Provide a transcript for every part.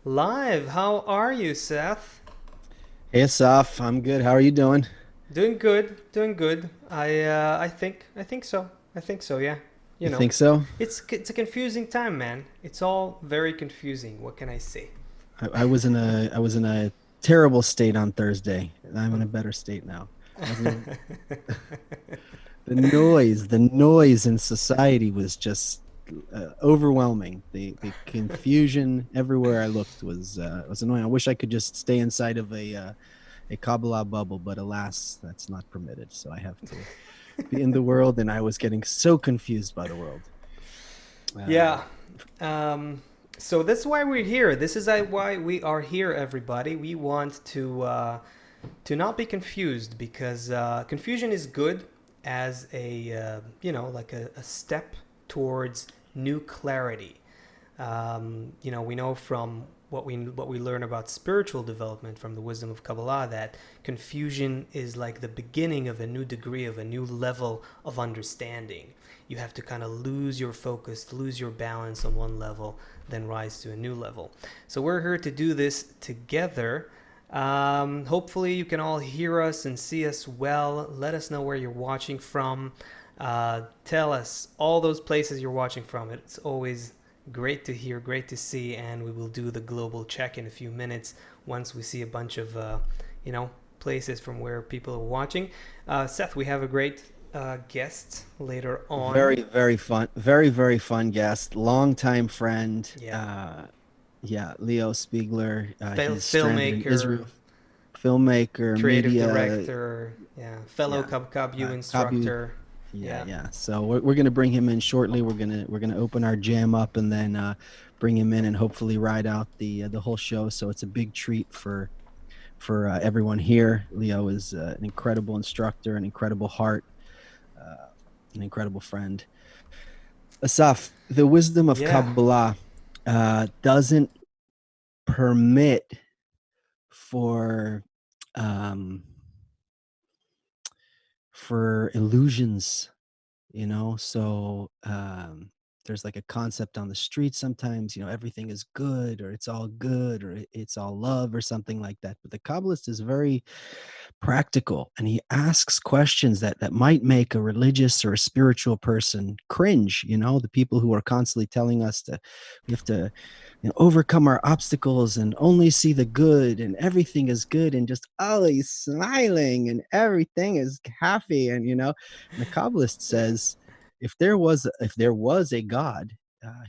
Live, how are you, Seth? Hey Asaf, I'm good. How are you doing? Doing good, doing good. I think so. I think so, yeah. You You know, think so? it's a confusing time, man. It's all very confusing. What can I say? I was in a terrible state on Thursday. I'm in a better state now. Wasn't the noise in society was just overwhelming. The confusion everywhere I looked was annoying. I wish I could just stay inside of a Kabbalah bubble, but alas, that's not permitted. So I have to be in the world, and I was getting so confused by the world. Yeah. Um, Um, so that's why we're here. This is why we are here, everybody. We want to not be confused because confusion is good as like a step towards new clarity. We know from what we learn about spiritual development from the wisdom of Kabbalah that confusion is like the beginning of a new degree of a new level of understanding. You have to kind of lose your focus, lose your balance on one level, then rise to a new level. So we're here to do this together. Hopefully, you can all hear us and see us well. Let us know where you're watching from. Tell us all those places you're watching from. It's always great to hear, great to see, and we will do the global check in a few minutes once we see a bunch of, places from where people are watching. Seth, we have a great guest later on. Very, very fun, very, very fun guest, longtime friend. Yeah, Yeah, Lio Spiegler. He's stranded in filmmaker, Israel, filmmaker, creative media. director, yeah, fellow Yeah, KabU KabU. instructor. Yeah, Yeah. yeah. So we're gonna bring him in shortly. We're gonna open our jam up and then bring him in and hopefully ride out the whole show. So it's a big treat for everyone here. Leo is an incredible instructor, an incredible heart, uh, an incredible friend. Asaf, the wisdom of Yeah. Kabbalah doesn't permit for um, for illusions, so there's like a concept on the street sometimes, everything is good or it's all good or it's all love or something like that. But the Kabbalist is very practical, and he asks questions that might make a religious or a spiritual person cringe. The people who are constantly telling us that we have to overcome our obstacles and only see the good, and everything is good and just always smiling and everything is happy. And the Kabbalist Yeah. says if there was a God,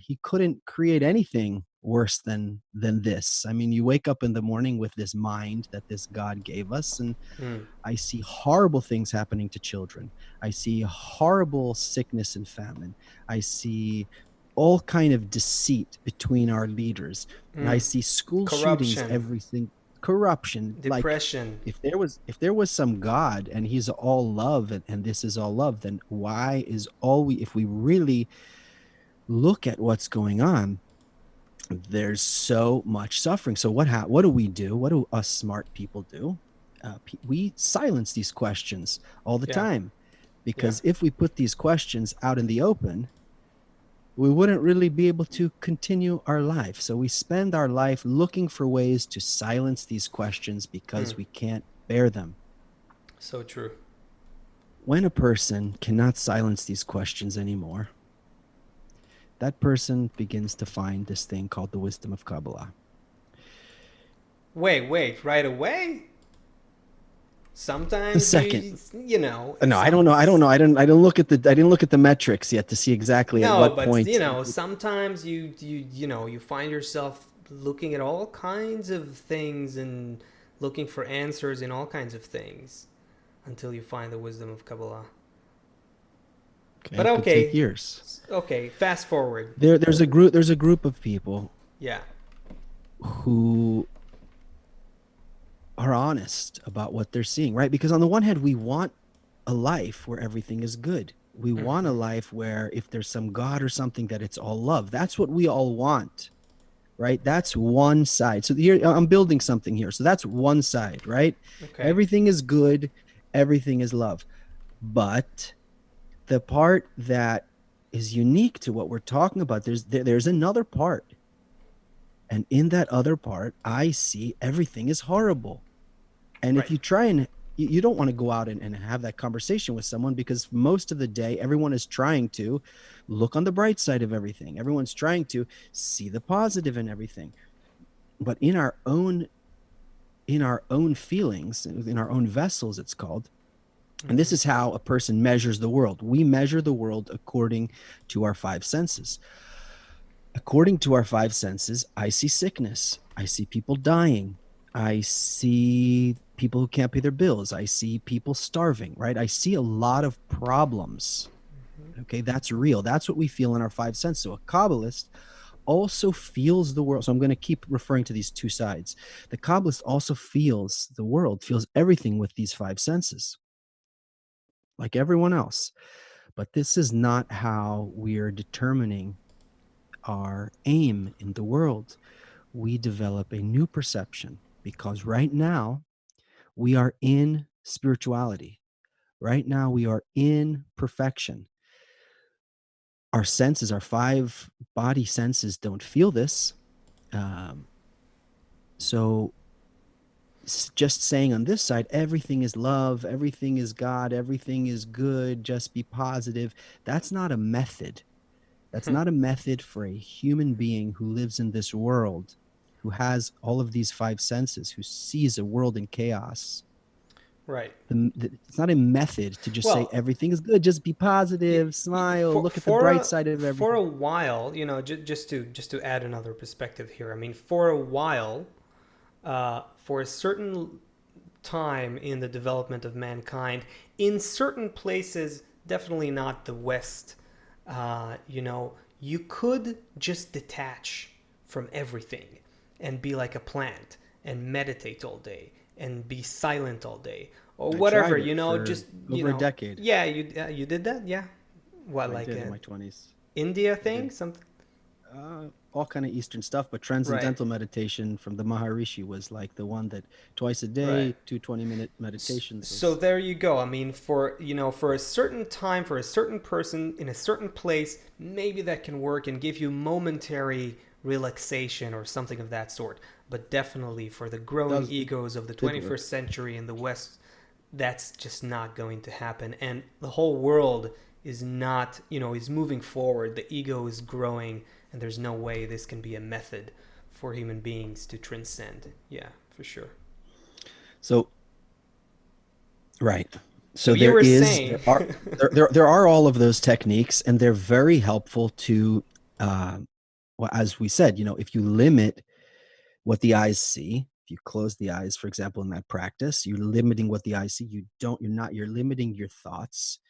he couldn't create anything worse than this. I mean, you wake up in the morning with this mind that this God gave us, and Mm. I see horrible things happening to children. I see horrible sickness and famine. I see all kind of deceit between our leaders. And I Mm. see school shootings, Corruption, everything, corruption. Like, depression. if there was some God and he's all love, and this is all love, then why is all we if we really look at what's going on, there's so much suffering. So what do we do? What do us smart people do? We silence these questions all the Yeah. time, Yeah. because if we put these questions out in the open, we wouldn't really be able to continue our life. So we spend our life looking for ways to silence these questions Mm. because we can't bear them. So true. When a person cannot silence these questions anymore, that person begins to find this thing called the wisdom of Kabbalah. Wait, right away? The Sometimes second, no, I some don't know. I don't know. I didn't look at the metrics yet to see exactly at no, what but point. sometimes you find yourself looking at all kinds of things and looking for answers in all kinds of things until you find the wisdom of Kabbalah. Okay, But it could take okay, years. okay, fast forward. There's a group of people Yeah. who are honest about what they're seeing, right? Because on the one hand, we want a life where everything is good. We want a Hmm. life where if there's some God or something, that it's all love. That's what we all want, right? That's one side. So here I'm building something here. So that's one side, right? Okay. Everything is good, everything is love. But the part that is unique to what we're talking about, there's another part. And in that other part, I see everything is horrible. And if Right. you try and you don't want to go out and have that conversation with someone, because most of the day everyone is trying to look on the bright side of everything. Everyone's trying to see the positive in everything. But in our own feelings, in our own vessels, it's called. And this Hmm. is how a person measures the world. We measure the world according to our five senses. According to our five senses, I see sickness. I see people dying. I see people who can't pay their bills. I see people starving, right? I see a lot of problems. Okay, that's real. That's what we feel in our five senses. So a Kabbalist also feels the world. So I'm going to keep referring to these two sides. The Kabbalist also feels the world, feels everything with these five senses, like everyone else. But this is not how we are determining our aim in the world. We develop a new perception because right now we are in spirituality. Right now we are in perfection. Our senses, our five body senses don't feel this. Um, so just saying on this side, everything is love, everything is God, everything is good, just be positive. That's not a method. That's not a method for a human being who lives in this world, who has all of these five senses, who sees a world in chaos. Right. It's not a method to just say Well, everything is good, just be y- positive, smile, look at the bright side of for everything. a while, just to add another perspective here. I mean, for a while, for a certain time in the development of mankind, in certain places, definitely not the West. You could just detach from everything and be like a plant and meditate all day and be silent all day or I whatever. tried it for Just over a decade. yeah, you did that, yeah. What, I like did in a my 20s. India I thing, did something? all kind of Eastern stuff, but Right, transcendental meditation from the Maharishi was like the one that twice a right. day, two 20-minute meditations So was there you go. I mean, for a certain time, for a certain person in a certain place, maybe that can work and give you momentary relaxation or something of that sort. But definitely for the growing does egos of the it did work. 21st century in the West, that's just not going to happen. And the whole world is not, is moving forward. The ego is growing, and there's no way this can be a method for human beings to transcend. Yeah, for sure. So right. So So you there were is saying, there are all of those techniques, and they're very helpful to uh, well, as we said, if you limit what the eyes see, if you close the eyes, for example, in that practice, you're limiting what the eyes see. You're limiting your thoughts.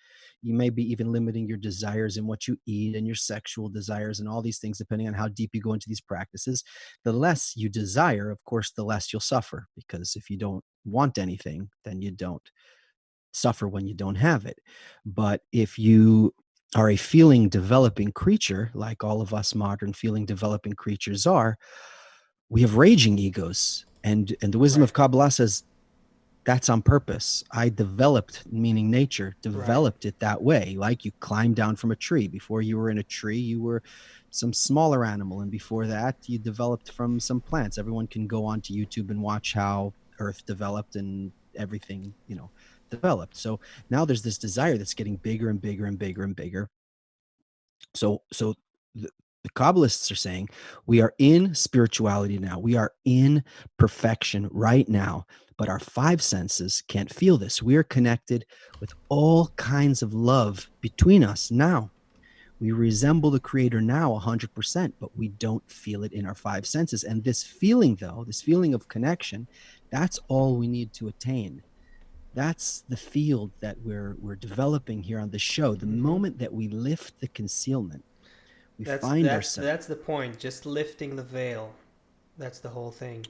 You may be even limiting your desires and what you eat and your sexual desires and all these things, depending on how deep you go into these practices. The less you desire, of course, the less you'll suffer, because if you don't want anything, then you don't suffer when you don't have it. But if you are a feeling developing creature, like all of us modern feeling developing creatures are, we have raging egos. And the wisdom right, of Kabbalah says that's on purpose. I developed, meaning nature, right, developed it that way. Like you climbed down from a tree. Before you were in a tree, you were some smaller animal. And before that, you developed from some plants. Everyone can go onto YouTube and watch how Earth developed and everything, developed. So now there's this desire that's getting bigger and bigger and bigger and bigger. So the Kabbalists are saying we are in spirituality now. We are in perfection right now, but our five senses can't feel this. We are connected with all kinds of love between us now. We resemble the creator now 100%, but we don't feel it in our five senses. And this feeling, though, this feeling of connection, that's all we need to attain. That's the field that we're developing here on the show. The hmm moment that we lift the concealment, we That's find that's ourselves that's the point. Just lifting the veil. That's the whole thing,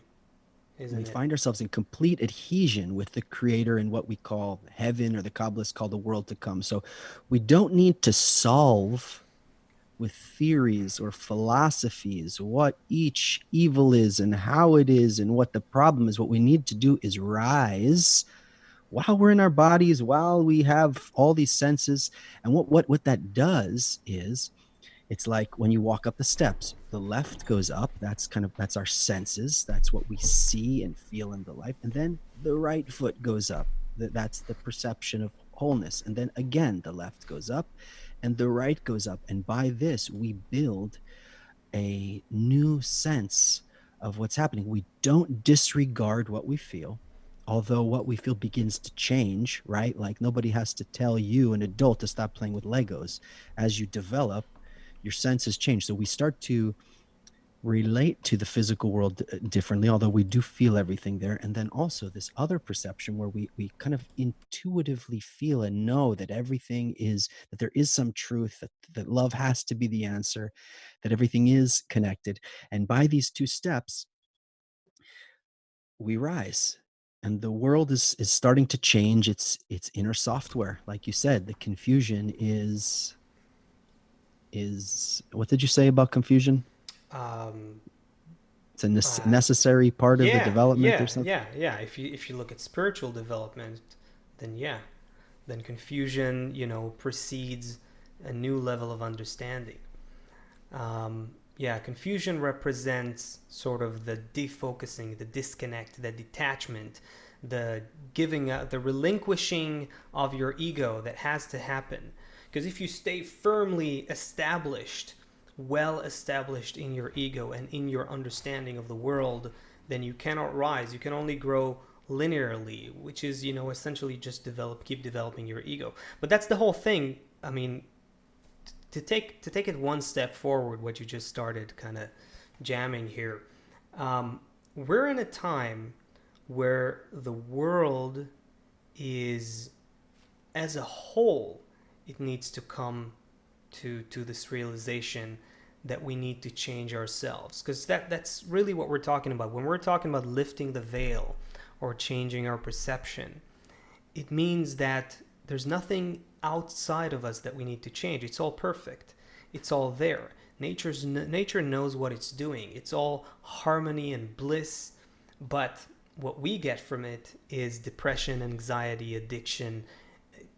we isn't it? find ourselves in complete adhesion with the creator in what we call heaven, or the Kabbalists call the world to come. So we don't need to solve with theories or philosophies what each evil is and how it is and what the problem is. What we need to do is rise while we're in our bodies, while we have all these senses. And what that does is It's like when you walk up the steps, the left goes up. That's our senses. That's what we see and feel in the life. And then the right foot goes up. That's the perception of wholeness. And then again, the left goes up and the right goes up. And by this, we build a new sense of what's happening. We don't disregard what we feel, although what we feel begins to change, right? Like nobody has to tell you, an adult, to stop playing with Legos. As you develop, your senses change. So we start to relate to the physical world differently, although we do feel everything there. And then also this other perception where we kind of intuitively feel and know that everything is, that there is some truth, that love has to be the answer, that everything is connected. And by these two steps, we rise. And the world is starting to change its inner software. Like you said, the confusion is what did you say about confusion? Um, It's a uh, necessary part of the yeah, development or yeah, something. yeah, yeah. If you look at spiritual development, then yeah, then confusion, precedes a new level of understanding. Yeah, confusion represents sort of the defocusing, the disconnect, the detachment, the giving up, the relinquishing of your ego that has to happen. Because if you stay firmly established, well established in your ego and in your understanding of the world, then you cannot rise. You can only grow linearly, which is, essentially just keep developing your ego. But that's the whole thing. I mean, to take it one step forward, what you just started kind of jamming here, we're in a time where the world is, as a whole, it needs to come to this realization that we need to change ourselves, because that's really what we're talking about when we're talking about lifting the veil or changing our perception. It means that there's nothing outside of us that we need to change. It's all perfect. It's all there. Nature knows what it's doing. It's all harmony and bliss, but what we get from it is depression, anxiety, addiction,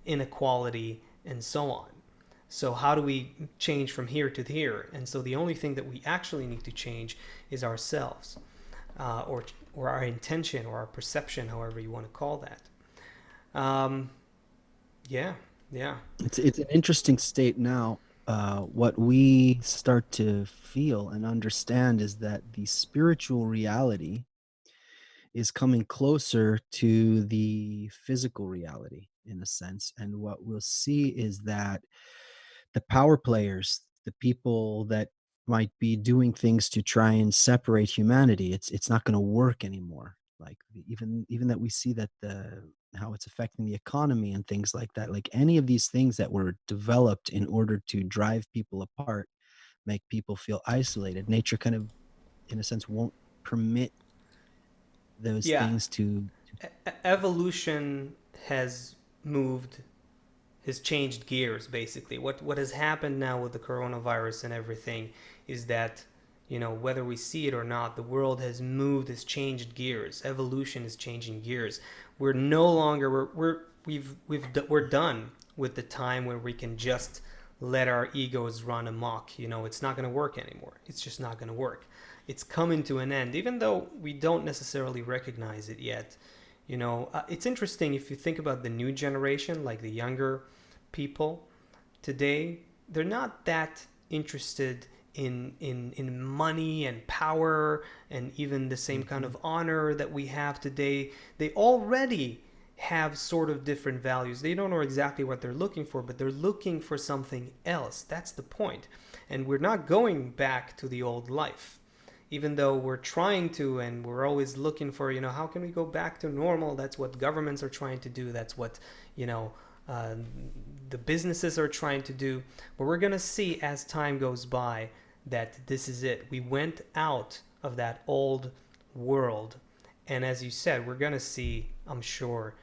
inequality, and so on. So how do we change from here to here? And so the only thing that we actually need to change is ourselves, or our intention, or our perception, however you want to call that. Um, yeah, yeah, It's an interesting state now. What we start to feel and understand is that the spiritual reality is coming closer to the physical reality in a sense. And what we'll see is that the power players, the people that might be doing things to try and separate humanity, it's not going to work anymore. Like even that we see that the how it's affecting the economy and things like that. Like any of these things that were developed in order to drive people apart, make people feel isolated. Nature kind of, in a sense, won't permit those yeah. things to Evolution has moved, has changed gears. Basically, what has happened now with the coronavirus and everything is that, whether we see it or not, the world has moved, has changed gears. Evolution is changing gears. We're no longer we're done with the time where we can just let our egos run amok. It's not going to work anymore. It's just not going to work. It's coming to an end, even though we don't necessarily recognize it yet. It's interesting if you think about the new generation, like the younger people today. They're not that interested in money and power and even the same kind Mhm. of honor that we have today. They already have sort of different values. They don't know exactly what they're looking for, but they're looking for something else. That's the point. And we're not going back to the old life. Even though we're trying to, and we're always looking for, how can we go back to normal? That's what governments are trying to do. That's what, you know, uh, the businesses are trying to do. But we're going to see as time goes by that this is it. We went out of that old world. And as you said, we're going to see, I'm sure,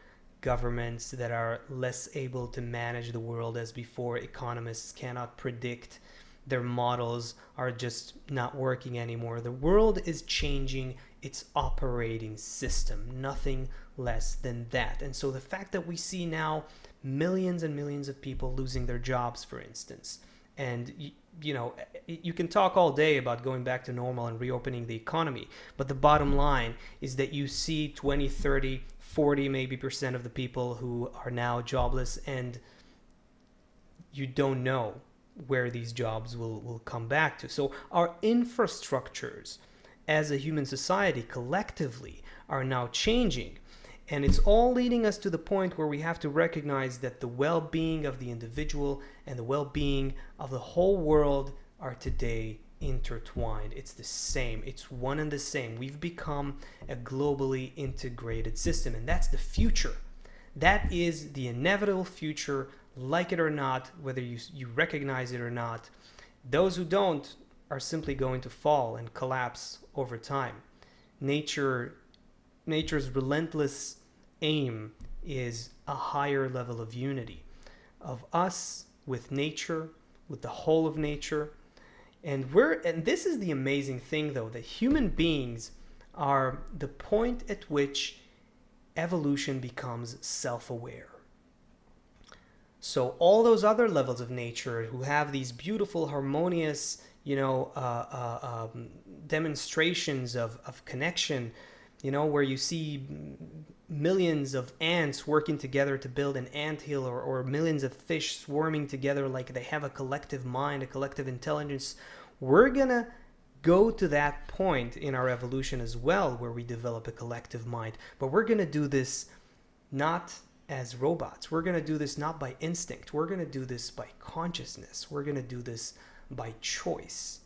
governments that are less able to manage the world as before. Economists cannot predict. Their models are just not working anymore. The world is changing its operating system, nothing less than that. And so the fact that we see now millions and millions of people losing their jobs, for instance, And you know, you can talk all day about going back to normal and reopening the economy, but the bottom line is that you see 20, 30, 40 maybe percent of the people who are now jobless, and you don't know where these jobs will come back to. So our infrastructures as a human society collectively are now changing. And it's all leading us to the point where we have to recognize that the well being of the individual and the well being of the whole world are today intertwined. It's the same, it's one and the same. We've become a globally integrated system, and that's the future. That is the inevitable future, like it or not, whether you recognize it or not. Those who don't are simply going to fall and collapse over time. Nature Nature's relentless aim is a higher level of unity of us with nature, with the whole of nature. And this is the amazing thing though, that human beings are the point at which evolution becomes self-aware. So all those other levels of nature who have these beautiful, harmonious, demonstrations of connection, where you see millions of ants working together to build an anthill, or millions of fish swarming together like they have a collective mind, a collective intelligence. We're gonna go to that point in our evolution as well, where we develop a collective mind. But we're gonna do this not as robots. We're gonna do this not by instinct. We're gonna do this by consciousness. We're gonna do this by choice.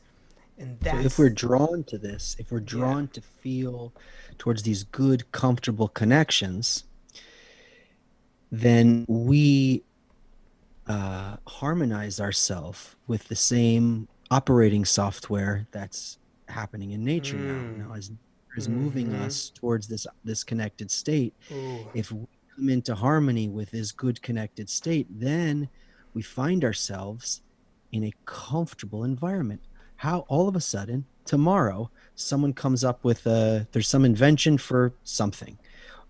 And So that's, if we're drawn to this, if we're yeah. drawn to feel towards these good, comfortable connections, then we harmonize ourselves with the same operating software that's happening in nature now. Now, as nature is moving Mm-hmm. us towards this connected state, Ooh. if we come into harmony with this good connected state, then we find ourselves in a comfortable environment. How all of a sudden tomorrow someone comes up with there's some invention for something,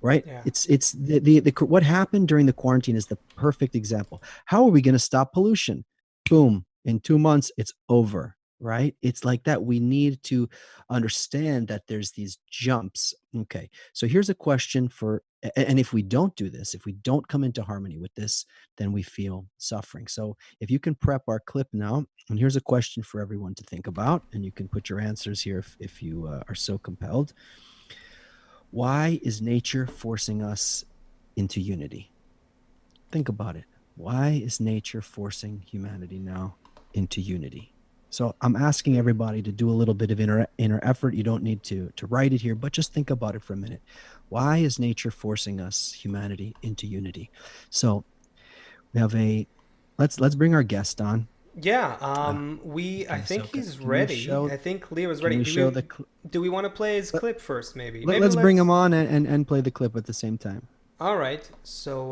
right? Yeah. It's the what happened during the quarantine is the perfect example. How are we going to stop pollution? Boom, in 2 months it's over, right? It's like that. We need to understand that there's these jumps. Okay, so here's a question for, and if we don't do this, if we don't come into harmony with this, then we feel suffering. So if you can prep our clip now, and here's a question for everyone to think about, and you can put your answers here if you are so compelled. Why is nature forcing us into unity? Think about it. Why is nature forcing humanity now into unity? So I'm asking everybody to do a little bit of inner effort. You don't need to write it here, but just think about it for a minute. Why is nature forcing us, humanity, into unity? So we have a let's bring our guest on. Yeah, Uh, I okay, think so he's can we ready. show I think Leo is can ready. we Do show we the do we want to play his let, clip first? Maybe. let's bring him Let's. on and play the clip at the same time. All right. So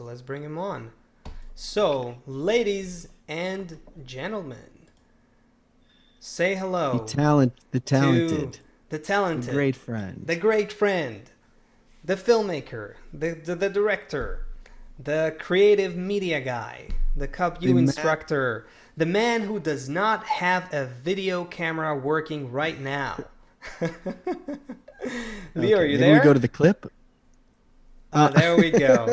let's bring him on. Okay. So, ladies and gentlemen, say hello The to talented, the the talented, great the friend, great friend, the filmmaker, the director, the creative media guy, the the KabU man. instructor, the man who does not have a video camera working right now. Leo, are Okay, you maybe we go to there? the clip. There we go.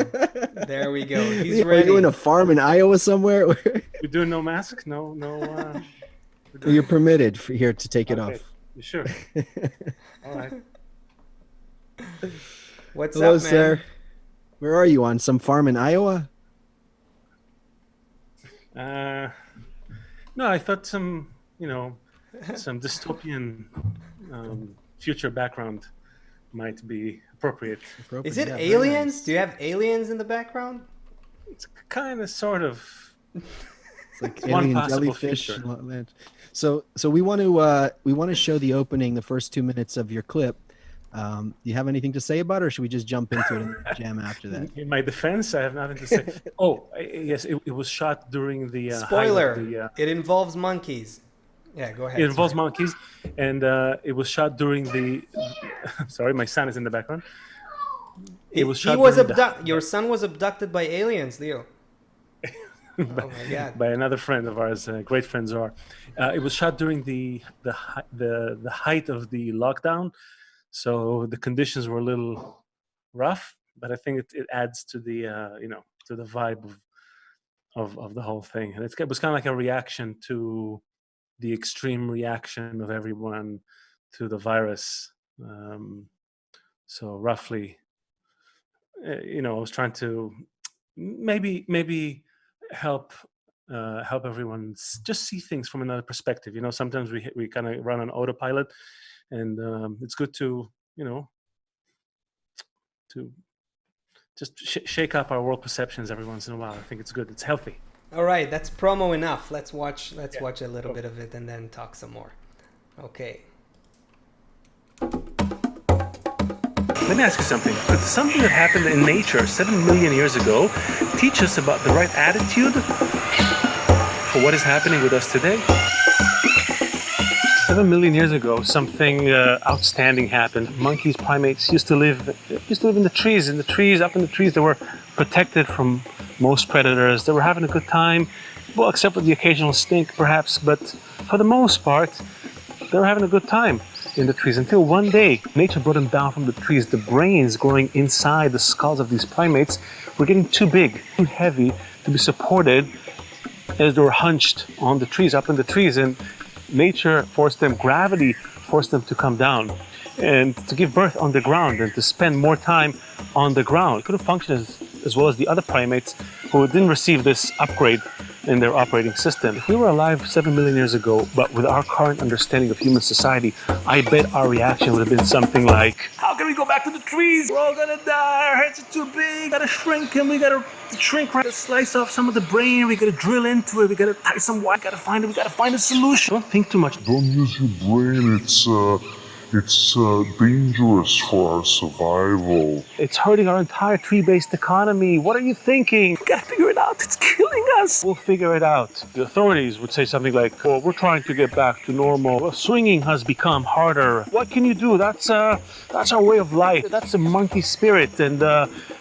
There we go. He's Leo, are you in ready. a farm in Iowa somewhere? We're doing no mask? We're You're doing. permitted for here to take it Okay, off. you sure? All right. What's Hello, up, man? sir. Where are you, on some farm in Iowa? Uh, no, I thought some dystopian future background might be appropriate. Is Appropriate. it Yeah, very aliens? Do nice. you have aliens in the background? It's kind of, sort of, It's like it's one alien possible jellyfish future. land. So we want to show the opening, the first 2 minutes of your clip. Do you have anything to say about it, or should we just jump into it and jam after that? In my defense, I have nothing to say. Oh, yes, it was shot during the height of Spoiler, the. it involves monkeys. Yeah, go It ahead. involves Sorry. monkeys, and it was shot during the. Sorry, my son is in the background. It was He shot was during abducted. Your the son was abducted by aliens, Leo. Oh my God. by another friend of ours, great friends are. It was shot during the height of the lockdown, so the conditions were a little rough. But I think it adds to the to the vibe of the whole thing, and it was kind of like a reaction to the extreme reaction of everyone to the virus. Um, so roughly, I was trying to maybe help help everyone just see things from another perspective. Sometimes we kind of run on autopilot, and it's good to to just shake up our world perceptions every once in a while. I think it's good. It's healthy. All right, that's promo enough. Let's watch Yeah. a little Go. bit of it and then talk some more. Okay. Let me ask you something. Could something that happened in nature 7 million years ago teach us about the right attitude for what is happening with us today? 7 million years ago, something outstanding happened. Monkeys, primates used to live in the trees. Up in the trees, they were protected from most predators. They were having a good time, well, except for the occasional stink, perhaps. But for the most part, they were having a good time in the trees until one day nature brought them down from the trees. The brains growing inside the skulls of these primates were getting too big, too heavy to be supported as they were hunched on the trees, up in the trees, and gravity forced them to come down and to give birth on the ground and to spend more time on the ground. It couldn't function as well as the other primates who didn't receive this upgrade in their operating system. If we were alive 7 million years ago, but with our current understanding of human society, I bet our reaction would have been something like, how can we go back to the trees? We're all gonna die, our heads are too big, we gotta shrink them, we gotta slice off some of the brain, we gotta drill into it, we gotta tie some wire, we gotta find a solution. Don't think too much. Don't use your brain, it's dangerous for our survival. It's hurting our entire tree-based economy. What are you thinking? We gotta figure it out. It's killing us. We'll figure it out. The authorities would say something like, well, we're trying to get back to normal. Well, swinging has become harder. What can you do? That's our way of life. That's the monkey spirit. And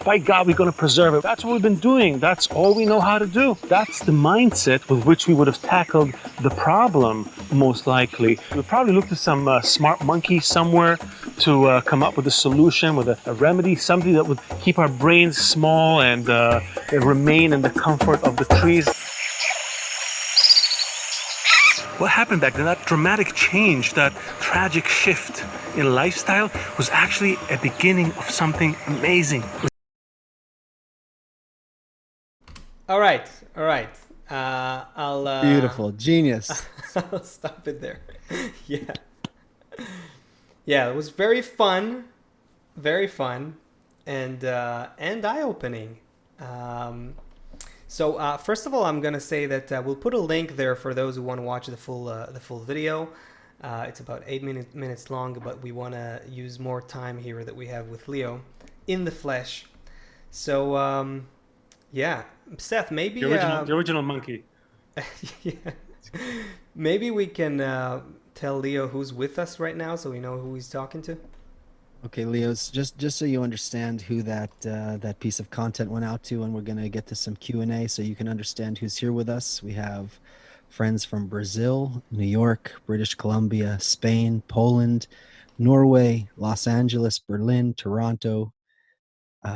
by God, we're gonna preserve it. That's what we've been doing. That's all we know how to do. That's the mindset with which we would have tackled the problem, most likely. We'd probably look to some smart monkey somewhere to come up with a solution, with a remedy, something that would keep our brains small and remain in the comfort of the trees. What happened back then, that dramatic change, that tragic shift in lifestyle, was actually a beginning of something amazing. All right. I'll Beautiful, genius. I'll stop it there. Yeah, it was very fun, and eye-opening. So first of all, I'm gonna say that we'll put a link there for those who want to watch the full video. It's about 8 minutes long, but we want to use more time here that we have with Lio in the flesh. So yeah, Seth, maybe The original monkey. yeah. Maybe we can tell Lio who's with us right now, so we know who he's talking to. Okay, Leo's just so you understand who that piece of content went out to, and we're gonna get to some Q&A so you can understand who's here with us. We have friends from Brazil, New York, British Columbia, Spain, Poland, Norway, Los Angeles, Berlin, Toronto,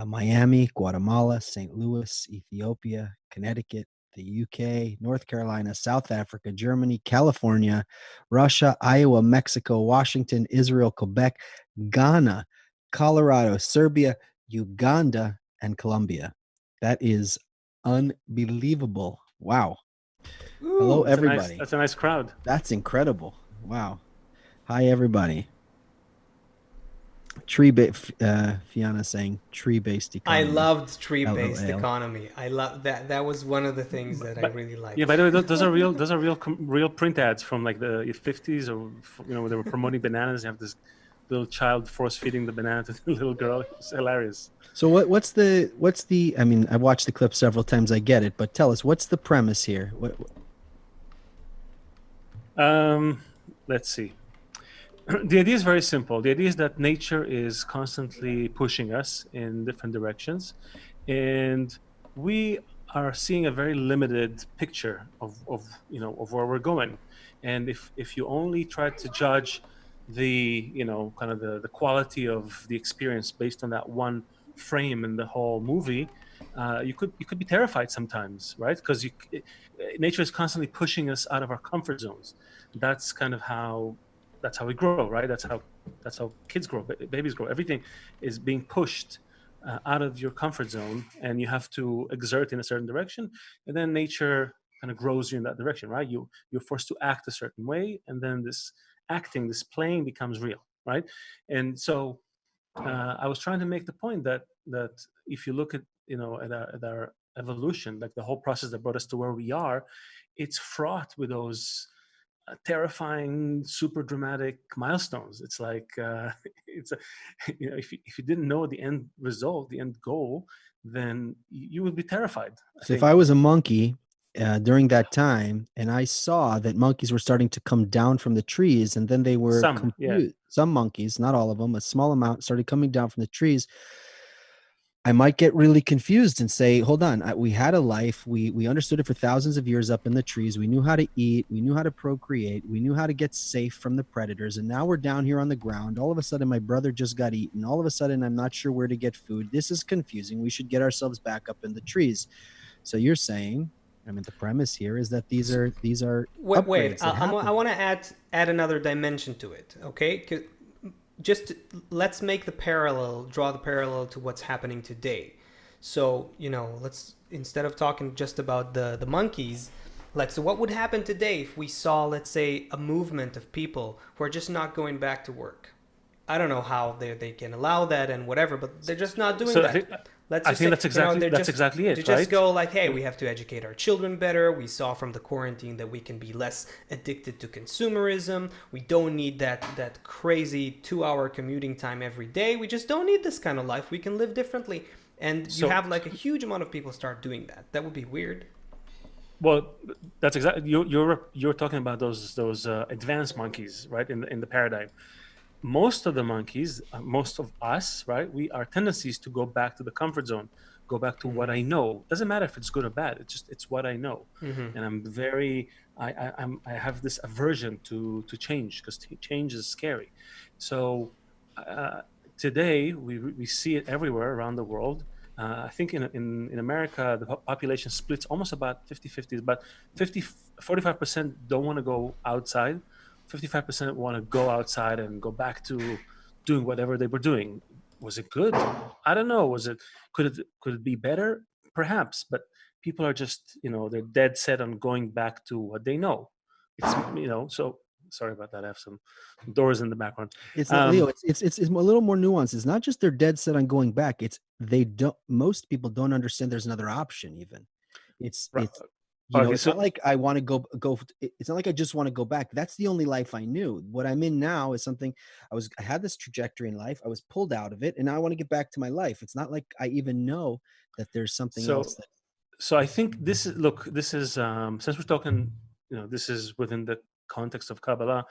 Miami, Guatemala, St. Louis, Ethiopia, Connecticut, the UK, North Carolina, South Africa, Germany, California, Russia, Iowa, Mexico, Washington, Israel, Quebec, Ghana, Colorado, Serbia, Uganda, and Colombia. That is unbelievable. Wow. Hello, everybody. That's a nice crowd. That's incredible. Wow. Hi, everybody. Fiona saying tree-based I economy. loved tree-based LOL. economy. I love that. That was one of the things that I really liked. Yeah, by the way, those are real print ads from like the 50s, or when they were promoting bananas. You have this little child force feeding the banana to the little girl. It's hilarious. So what's the I mean, I watched the clip several times, I get it, but tell us, what's the premise here? Let's see. The idea is very simple. The idea is that nature is constantly pushing us in different directions, and we are seeing a very limited picture of where we're going. And if you only try to judge the kind of the quality of the experience based on that one frame in the whole movie, you could be terrified sometimes, right? Because nature is constantly pushing us out of our comfort zones. That's kind of how that's how we grow, right? That's how kids grow, babies grow. Everything is being pushed out of your comfort zone, and you have to exert in a certain direction, and then nature kind of grows you in that direction, right? You're forced to act a certain way, and then this acting, this playing becomes real, right? And so I was trying to make the point that if you look at at our evolution, like the whole process that brought us to where we are, it's fraught with those terrifying, super dramatic milestones. It's like it's a, if you didn't know the end result, the end goal, then you would be terrified, I So if think. I was a monkey during that time and I saw that monkeys were starting to come down from the trees and then they were Yeah. confused, some monkeys, not all of them, a small amount started coming down from the trees, I might get really confused and say, hold on, we had a life. We understood it for thousands of years up in the trees. We knew how to eat. We knew how to procreate. We knew how to get safe from the predators. And now we're down here on the ground. All of a sudden, my brother just got eaten. All of a sudden, I'm not sure where to get food. This is confusing. We should get ourselves back up in the trees. So you're saying, I mean, the premise here is that these are Wait. upgrades that I happen. want to add another dimension to it. Okay, just let's make the parallel, draw the parallel to what's happening today. So let's, instead of talking just about the monkeys, like, so what would happen today if we saw, let's say, a movement of people who are just not going back to work? I don't know how they can allow that and whatever, but they're just not doing So I that. think Let's I just think say, that's exactly they're that's just exactly they it, just right? go like, hey, we have to educate our children better. We saw from the quarantine that we can be less addicted to consumerism. We don't need that crazy 2-hour commuting time every day. We just don't need this kind of life. We can live differently. And you So have like a huge amount of people start doing that. That would be weird. well, that's exactly you're talking about those advanced monkeys, right? In the paradigm, most of the monkeys, most of us, right? Our tendency is to go back to the comfort zone, go back to what I know. Doesn't matter if it's good or bad. It's what I know, and I'm very I have this aversion to change because change is scary. So uh, today we see it everywhere around the world. I think in America, the population splits almost about 50-50, but 45% don't want to go outside, 55% want to go outside and go back to doing whatever they were doing. Was it good? I don't know. Could it be better? Perhaps, but people are just they're dead set on going back to what they know. So sorry about that. I have some doors in the background. It's not Leo. Um, It's a little more nuanced. It's not just they're dead set on going back. It's they don't. Most people don't understand there's another option. Even it's okay, it's so not like I want to go. It's not like I just want to go back. That's the only life I knew. What I'm in now is something I had this trajectory in life. I was pulled out of it, and now I want to get back to my life. It's not like I even know that there's something else so that. so I think this is since we're talking, this is within the context of Kabbalah.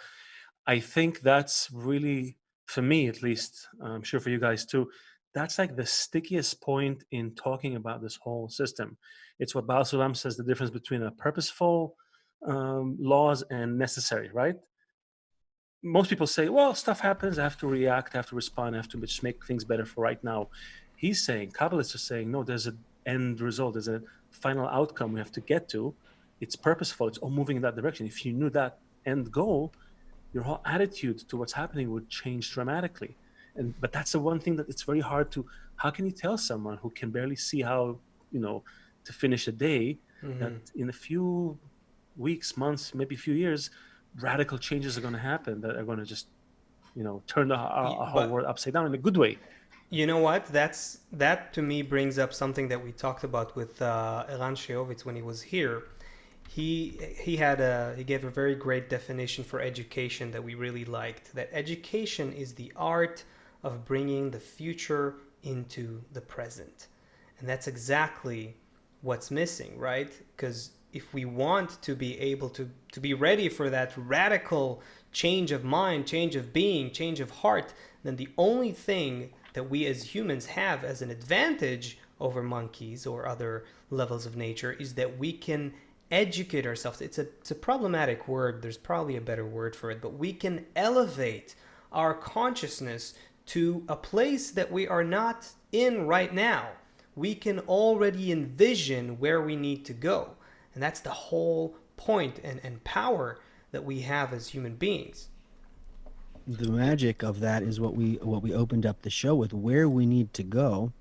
I think that's really, for me at least, I'm sure for you guys too, that's like the stickiest point in talking about this whole system. It's what Baal Sulam says, the difference between a purposeful laws and necessary, right? Most people say, well, stuff happens, I have to react, I have to respond, I have to just make things better for right now. He's saying, Kabbalists are saying, no, there's an end result, there's a final outcome we have to get to. It's purposeful, it's all moving in that direction. If you knew that end goal, your whole attitude to what's happening would change dramatically. But that's the one thing that it's very hard to. How can you tell someone who can barely see how to finish a day that in a few weeks, months, maybe a few years, radical changes are going to happen that are going to just turn our whole But world upside down in a good way. you know what? That to me brings up something that we talked about with Eran Sheovitz when he was here. He gave a very great definition for education that we really liked. That education is the art of bringing the future into the present, and that's exactly what's missing, right? Because if we want to be able to be ready for that radical change of mind, change of being, change of heart, then the only thing that we as humans have as an advantage over monkeys or other levels of nature is that we can educate ourselves. It's a problematic word. There's probably a better word for it, but we can elevate our consciousness to a place that we are not in right now. We can already envision where we need to go. And that's the whole point and power that we have as human beings. The magic of that is what we opened up the show with. Where we need to go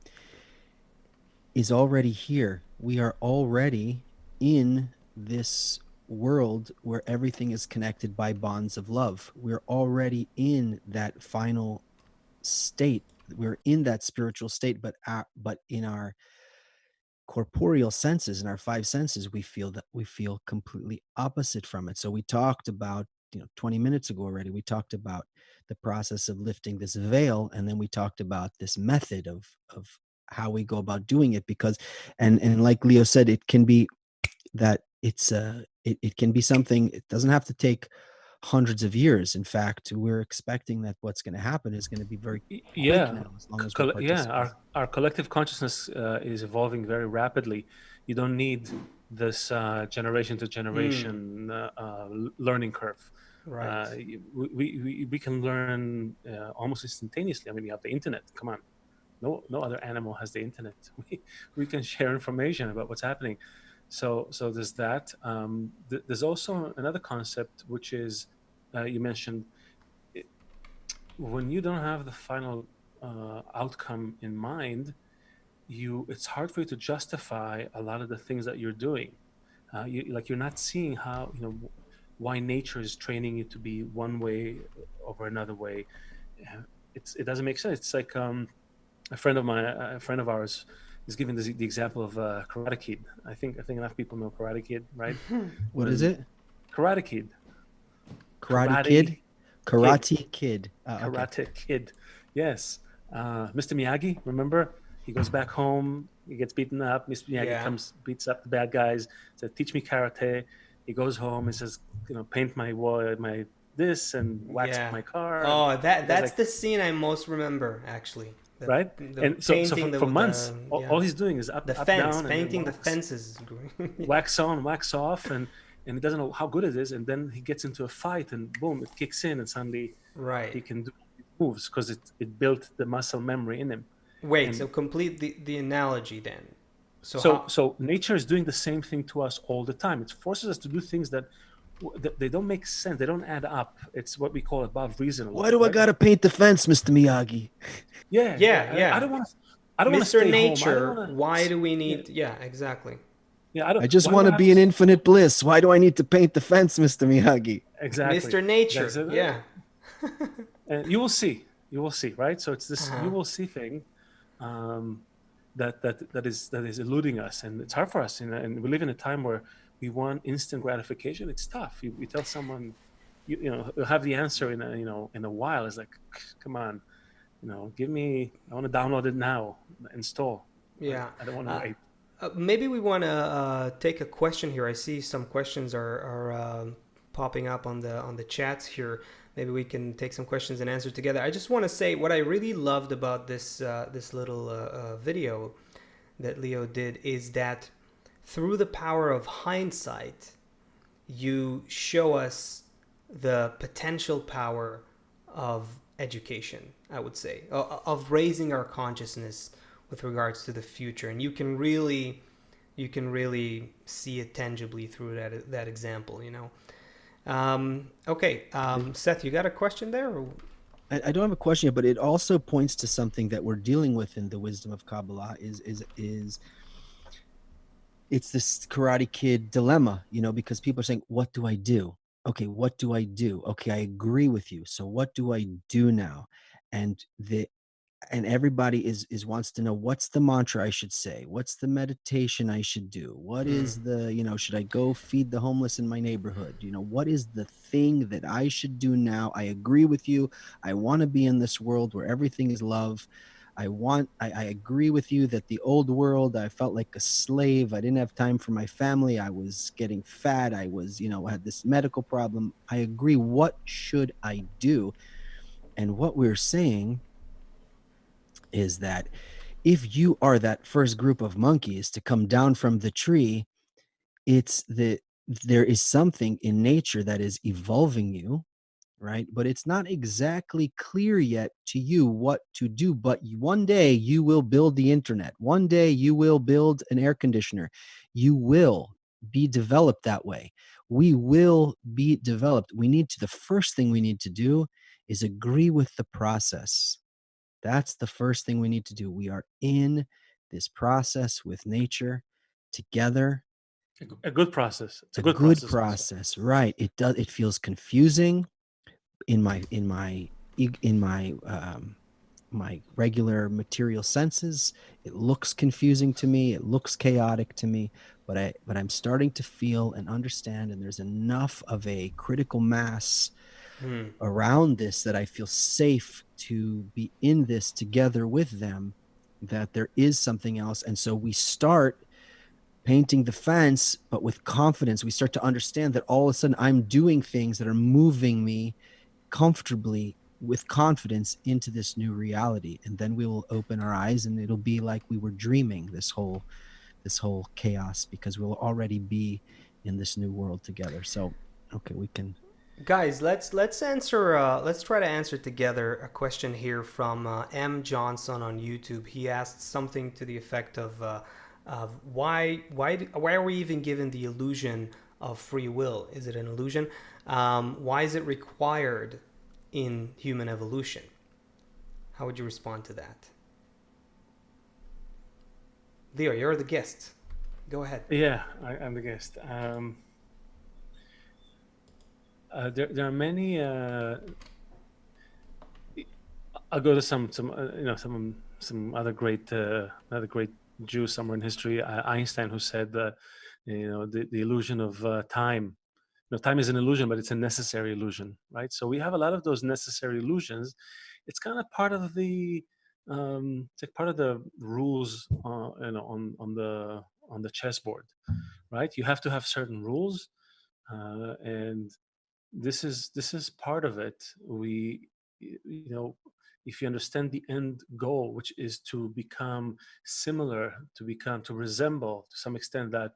is already here. We are already in this world where everything is connected by bonds of love. We're already in that final state. We're in that spiritual state, but in our corporeal senses, in our five senses, we feel completely opposite from it. So we talked about, 20 minutes ago already, we talked about the process of lifting this veil, and then we talked about this method of how we go about doing it, because and like Leo said, it can be that it can be something. It doesn't have to take hundreds of years. In fact, we're expecting that what's going to happen is going to be very quick Yeah, now, as long as we participate. our collective consciousness is evolving very rapidly. You don't need this generation to generation learning curve. Right. We can learn almost instantaneously. I mean, we have the internet. Come on, no other animal has the internet. We can share information about what's happening. So there's that. There's also another concept, which is you mentioned, when you don't have the final outcome in mind, it's hard for you to justify a lot of the things that you're doing. You're not seeing how, why nature is training you to be one way over another way. It doesn't make sense. It's like a friend of ours is giving the example of Karate Kid. I think enough people know Karate Kid, right? What is it? Karate Kid. Karate Kid? Karate Kid. Okay. Karate Kid. Yes. Mr. Miyagi, remember? He goes back home. He gets beaten up. Mr. Miyagi beats up the bad guys. Says, "Teach me karate." He goes home. He says, "Paint my wall, my this, and wax my car." Oh, that's the scene I most remember, actually. Right? And so for months, all he's doing is up, fence, down, painting and the fences. Wax on, wax off, and he doesn't know how good it is. And then he gets into a fight, and boom, it kicks in, and suddenly he can do moves because it built the muscle memory in him. Wait, so complete the analogy then. So nature is doing the same thing to us all the time. It forces us to do things that they don't make sense. They don't add up. It's what we call above reason. Why do I gotta paint the fence, Mr. Miyagi? Yeah. I don't want to. Mr. Nature, why do we need? Yeah, exactly. Yeah, I just want to be in infinite bliss. Why do I need to paint the fence, Mr. Miyagi? Exactly. Mr. Nature. Yeah. And you will see, right? So it's this you will see thing that is eluding us, and it's hard for us. And we live in a time where we want instant gratification. It's tough. You tell someone, you'll have the answer in a while. It's like, come on, give me. I want to download it now, install. Yeah. I don't want to wait. Maybe we want to take a question here. I see some questions are popping up on the chats here. Maybe we can take some questions and answer together. I just want to say what I really loved about this little video that Leo did is that through the power of hindsight, you show us the potential power of education, I would say, of raising our consciousness with regards to the future. And you can really see it tangibly through that example, Okay, Seth, you got a question there? Or? I don't have a question yet, but it also points to something that we're dealing with in the wisdom of Kabbalah is it's this Karate Kid dilemma, because people are saying, what do I do? Okay, what do I do? Okay, I agree with you. So what do I do now? And everybody is wants to know, what's the mantra I should say? What's the meditation I should do? What is the, should I go feed the homeless in my neighborhood? What is the thing that I should do now? I agree with you. I want to be in this world where everything is love. I agree with you that the old world, I felt like a slave. I didn't have time for my family. I was getting fat. I was, I had this medical problem. I agree. What should I do? And what we're saying is that if you are that first group of monkeys to come down from the tree, it's that there is something in nature that is evolving you, right? But it's not exactly clear yet to you what to do. But one day you will build the internet. One day you will build an air conditioner. You will be developed that way. We will be developed. The first thing we need to do is agree with the process. That's the first thing we need to do. We are in this process with nature together. A good process. It's a A good good process also. process, right? It feels confusing in my regular material senses. It looks confusing to me. It looks chaotic to me. But I'm starting to feel and understand, and there's enough of a critical mass Hmm. around this that I feel safe to be in this together with them, that there is something else. And so we start painting the fence, but with confidence. We start to understand that all of a sudden I'm doing things that are moving me comfortably with confidence into this new reality. And then we will open our eyes and it'll be like we were dreaming this whole chaos, because we'll already be in this new world together. So okay, we can. Guys, let's answer. Let's try to answer together a question here from M Johnson on YouTube. He asked something to the effect of why are we even given the illusion of free will? Is it an illusion? Why is it required in human evolution? How would you respond to that? Leo, you're the guest. Go ahead. Yeah, I'm the guest. There are many. I'll go to some other great Jew somewhere in history, Einstein, who said the illusion of time. Time is an illusion, but it's a necessary illusion, right? So we have a lot of those necessary illusions. It's kind of part of it's like part of the rules, on the chessboard, right? You have to have certain rules, and this is part of it. You know, if you understand the end goal, which is to become similar, to resemble to some extent that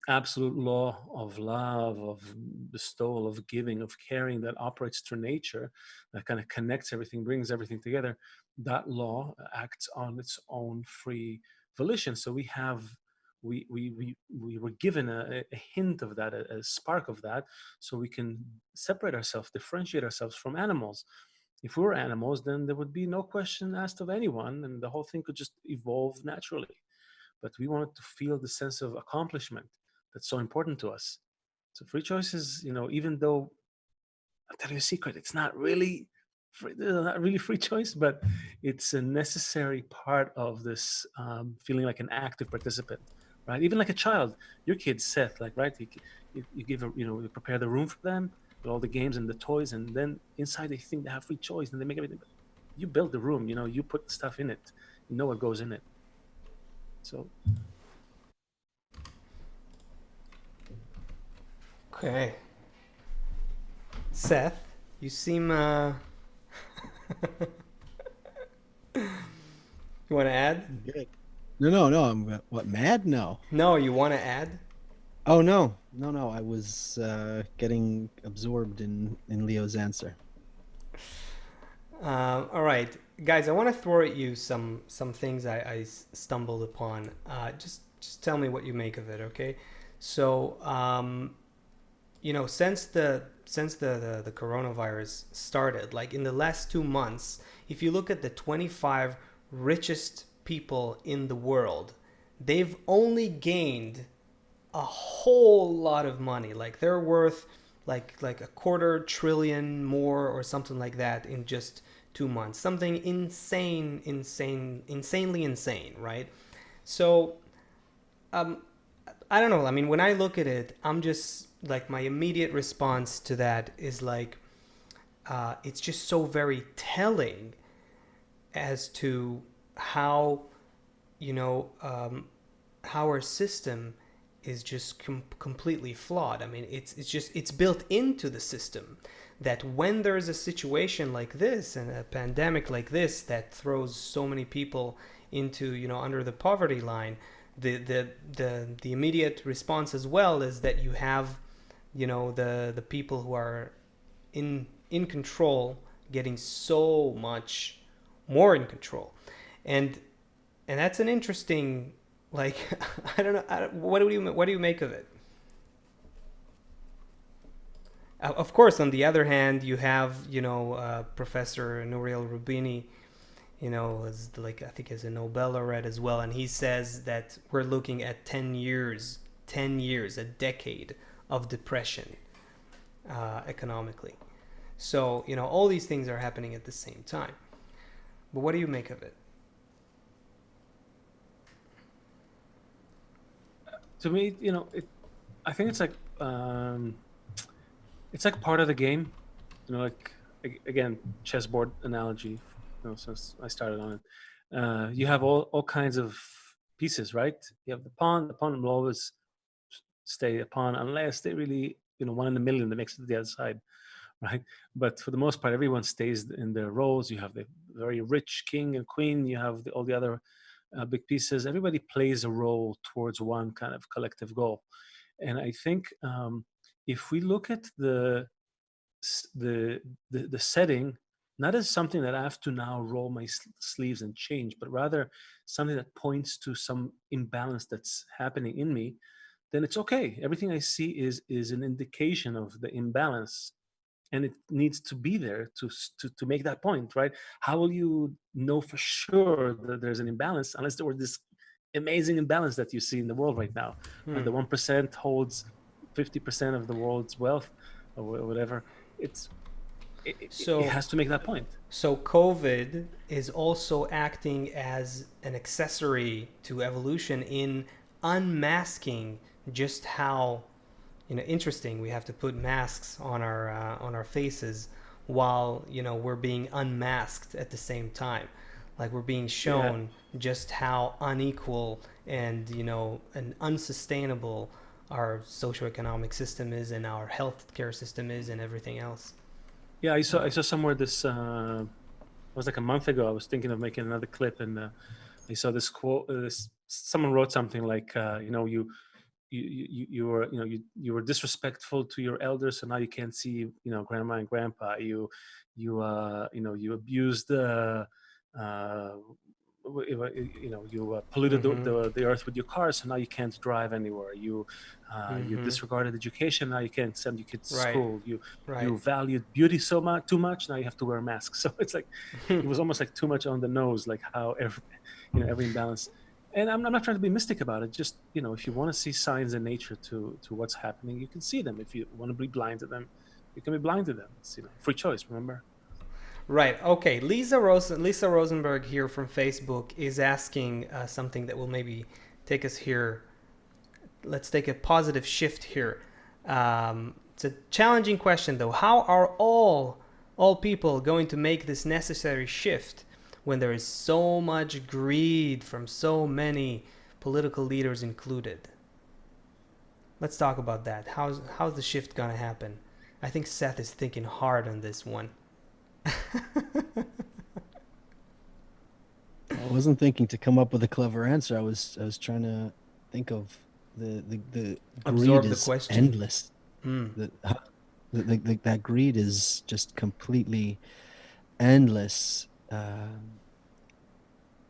absolute law of love, of bestowal, of giving, of caring that operates through nature, that kind of connects everything, brings everything together, that law acts on its own free volition. So we were given a hint of that, a spark of that, so we can separate ourselves, differentiate ourselves from animals. If we were animals, then there would be no question asked of anyone, and the whole thing could just evolve naturally. But we wanted to feel the sense of accomplishment that's so important to us. So free choice is, even though I'll tell you a secret, it's not really free choice, but it's a necessary part of this, feeling like an active participant, right? Even like a child, your kids, Seth, like, right? You give, you prepare the room for them with all the games and the toys, and then inside they think they have free choice and they make everything. But you build the room, you put stuff in it, you know what goes in it. So Okay. Seth, you seem you want to add? Good. No. I'm what, mad? No. No, you want to add? Oh no. I was getting absorbed in Leo's answer. All right, guys. I want to throw at you some things I stumbled upon. Just tell me what you make of it, okay? So, since the coronavirus started, like in the last 2 months, if you look at the 25 richest people in the world, they've only gained a whole lot of money. Like they're worth like a quarter trillion more or something like that in just 2 months. Something insanely insane, right? So I don't know. I mean, when I look at it, I'm just like my immediate response to that is like it's just so very telling as to how you know how our system is just completely flawed. I mean, it's built into the system that when there's a situation like this and a pandemic like this that throws so many people into, under the poverty line, the immediate response as well is that you have, the people who are in control getting so much more in control. And that's an interesting, like, I don't know, what do you make of it? Of course, on the other hand, you have, Professor Nouriel Roubini, is like, I think, is a Nobel laureate as well, and he says that we're looking at 10 years, a decade of depression economically. So, all these things are happening at the same time. But what do you make of it? To me, I think it's like part of the game. Like again, chessboard analogy. Since I started on it, you have all kinds of pieces, right? You have the pawn. The pawn will always stay a pawn unless they really, one in a million that makes it to the other side, right? But for the most part, everyone stays in their roles. You have the very rich king and queen. You have all the other big pieces. Everybody plays a role towards one kind of collective goal. And I think if we look at the setting not as something that I have to now roll my sleeves and change, but rather something that points to some imbalance that's happening in me, then it's okay. Everything I see is an indication of the imbalance, and it needs to be there to make that point, right? How will you know for sure that there's an imbalance unless there were this amazing imbalance that you see in the world right now? Right? The 1% holds 50% of the world's wealth, or whatever. It has to make that point. So COVID is also acting as an accessory to evolution in unmasking just how, interesting we have to put masks on our faces while, we're being unmasked at the same time. Like, we're being shown just how unequal and, and unsustainable our socioeconomic system is and our healthcare system is and everything else. Yeah, I saw somewhere this it was like a month ago. I was thinking of making another clip, and I saw this quote. Someone wrote something like, you were you were disrespectful to your elders, so now you can't see grandma and grandpa. You abused you polluted the earth with your cars, so now you can't drive anywhere. You disregarded education, now you can't send your kids to school. You valued beauty too much, now you have to wear masks. So it's like it was almost like too much on the nose, like how every imbalance. And I'm not trying to be mystic about it. Just if you want to see signs in nature to what's happening, you can see them. If you want to be blind to them, you can be blind to them. It's free choice. Remember. Right. Okay. Lisa Rosenberg here from Facebook is asking something that will maybe take us here. Let's take a positive shift here. It's a challenging question, though. How are all people going to make this necessary shift when there is so much greed from so many political leaders included? Let's talk about that. How's the shift gonna happen? I think Seth is thinking hard on this one. I wasn't thinking to come up with a clever answer. I was trying to think of the Absorb greed the is question. endless. That greed is just completely endless.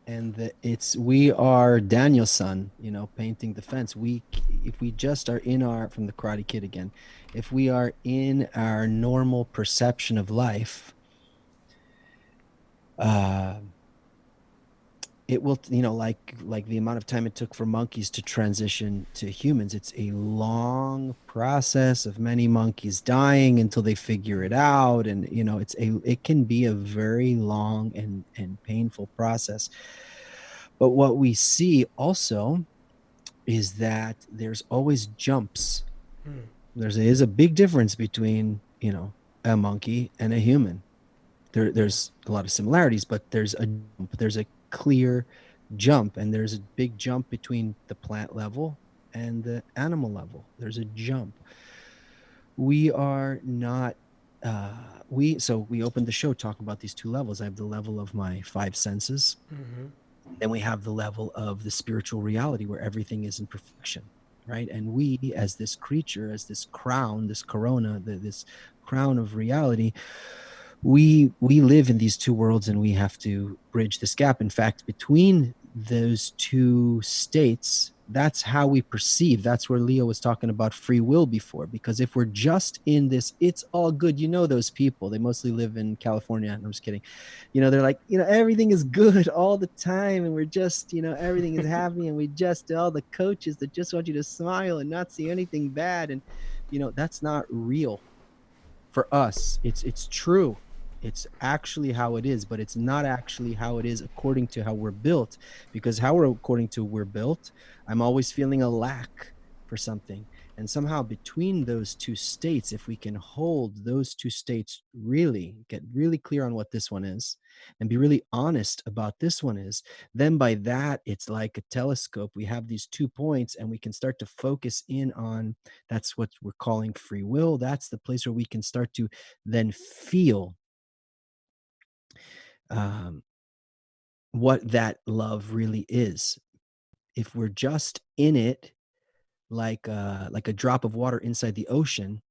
And we are Daniel's son, painting the fence. If we just are in from the Karate Kid again, if we are in our normal perception of life, it will, like the amount of time it took for monkeys to transition to humans. It's a long process of many monkeys dying until they figure it out. And, it can be a very long and painful process. But what we see also is that there's always jumps. There is a big difference between, a monkey and a human. There's a lot of similarities, but there's a clear jump, and there's a big jump between the plant level and the animal level. There's a jump. We are not we opened the show talking about these two levels. I have the level of my five senses. Mm-hmm. Then we have the level of the spiritual reality where everything is in perfection, right? And we, as this creature, as this crown, this corona, this crown of reality, we live in these two worlds, and we have to bridge this gap. In fact, between those two states, that's how we perceive. That's where Leo was talking about free will before, because if we're just in this it's all good, those people, they mostly live in California. I'm just kidding. They're like, everything is good all the time, and we're just, everything is happy, and we just, all the coaches that just want you to smile and not see anything bad. And that's not real for us. It's true. It's actually how it is, but it's not actually how it is according to how we're built. Because we're built, I'm always feeling a lack for something. And somehow between those two states, if we can hold those two states, really get really clear on what this one is and be really honest about this one is, then by that, it's like a telescope. We have these 2 points, and we can start to focus in on, that's what we're calling free will. That's the place where we can start to then feel um, what that love really is. If we're just in it, like a drop of water inside the ocean,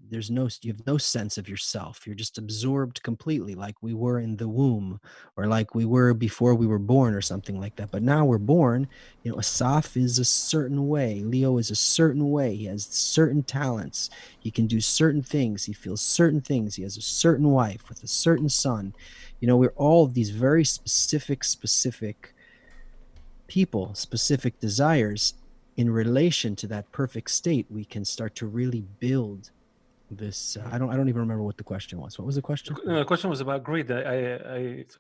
you have no sense of yourself. You're just absorbed completely, like we were in the womb, or like we were before we were born, or something like that. But now we're born. Asaf is a certain way, Leo is a certain way, he has certain talents, he can do certain things, he feels certain things, he has a certain wife with a certain son. We're all these very specific people, specific desires. In relation to that perfect state, we can start to really build this. I don't even remember what the question was. What was the question? The question was about greed. So